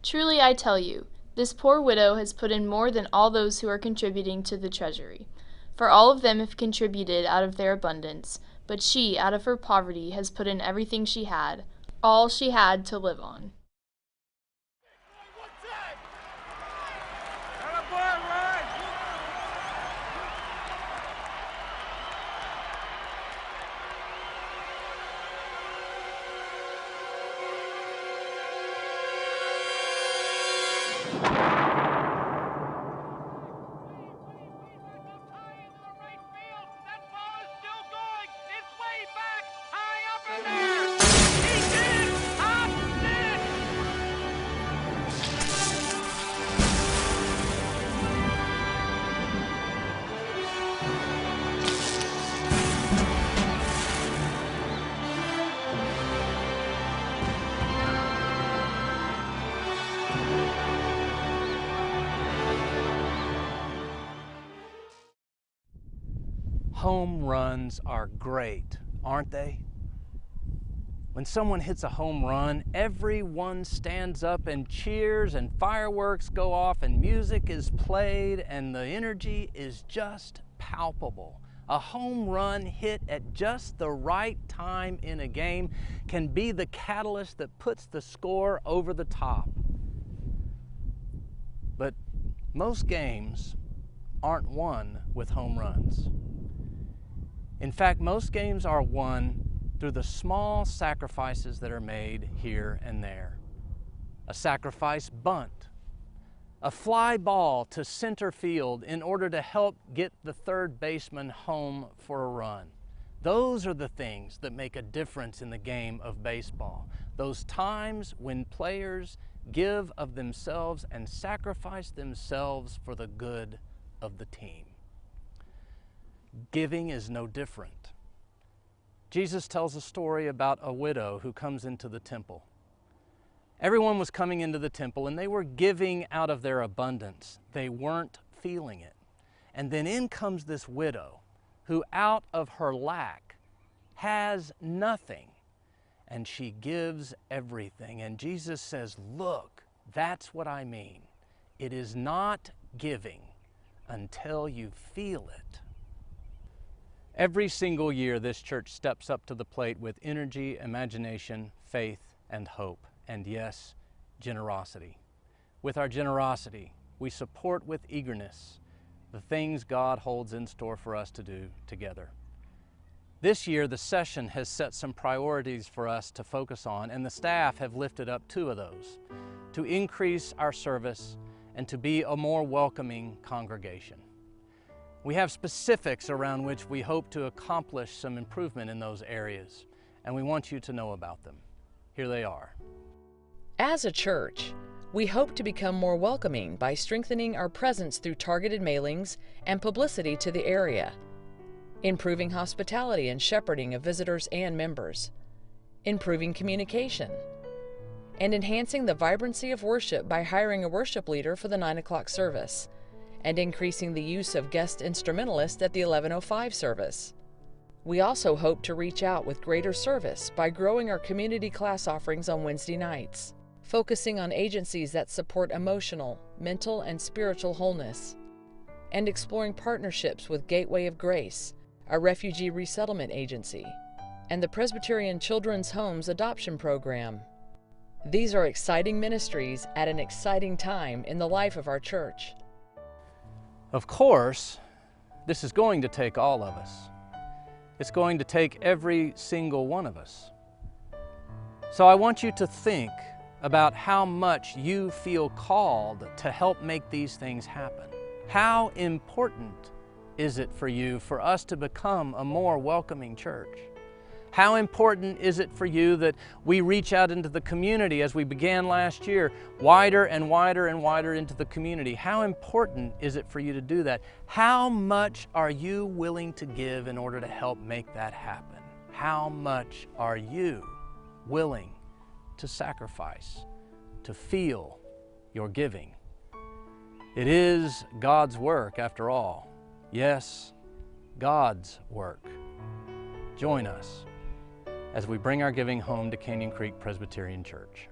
Truly I tell you, this poor widow has put in more than all those who are contributing to the treasury. For all of them have contributed out of their abundance, but she, out of her poverty, has put in everything she had, all she had to live on. Home runs are great, aren't they? When someone hits a home run, everyone stands up and cheers and fireworks go off and music is played and the energy is just palpable. A home run hit at just the right time in a game can be the catalyst that puts the score over the top. But most games aren't won with home runs. In fact, most games are won through the small sacrifices that are made here and there. A sacrifice bunt, a fly ball to center field in order to help get the third baseman home for a run. Those are the things that make a difference in the game of baseball. Those times when players give of themselves and sacrifice themselves for the good of the team. Giving is no different. Jesus tells a story about a widow who comes into the temple. Everyone was coming into the temple and they were giving out of their abundance. They weren't feeling it. And then in comes this widow who out of her lack has nothing and she gives everything. And Jesus says, look, that's what I mean. It is not giving until you feel it. Every single year, this church steps up to the plate with energy, imagination, faith, and hope, and yes, generosity. With our generosity, we support with eagerness the things God holds in store for us to do together. This year, the session has set some priorities for us to focus on, and the staff have lifted up 2 of those, to increase our service and to be a more welcoming congregation. We have specifics around which we hope to accomplish some improvement in those areas, and we want you to know about them. Here they are. As a church, we hope to become more welcoming by strengthening our presence through targeted mailings and publicity to the area, improving hospitality and shepherding of visitors and members, improving communication, and enhancing the vibrancy of worship by hiring a worship leader for the 9 o'clock service, and increasing the use of guest instrumentalists at the 11:05 service. We also hope to reach out with greater service by growing our community class offerings on Wednesday nights, focusing on agencies that support emotional, mental, and spiritual wholeness, and exploring partnerships with Gateway of Grace, a refugee resettlement agency, and the Presbyterian Children's Homes Adoption Program. These are exciting ministries at an exciting time in the life of our church. Of course, this is going to take all of us. It's going to take every single one of us. So I want you to think about how much you feel called to help make these things happen. How important is it for you for us to become a more welcoming church? How important is it for you that we reach out into the community as we began last year, wider and wider and wider into the community? How important is it for you to do that? How much are you willing to give in order to help make that happen? How much are you willing to sacrifice, to feel your giving? It is God's work after all. Yes, God's work. Join us as we bring our giving home to Canyon Creek Presbyterian Church.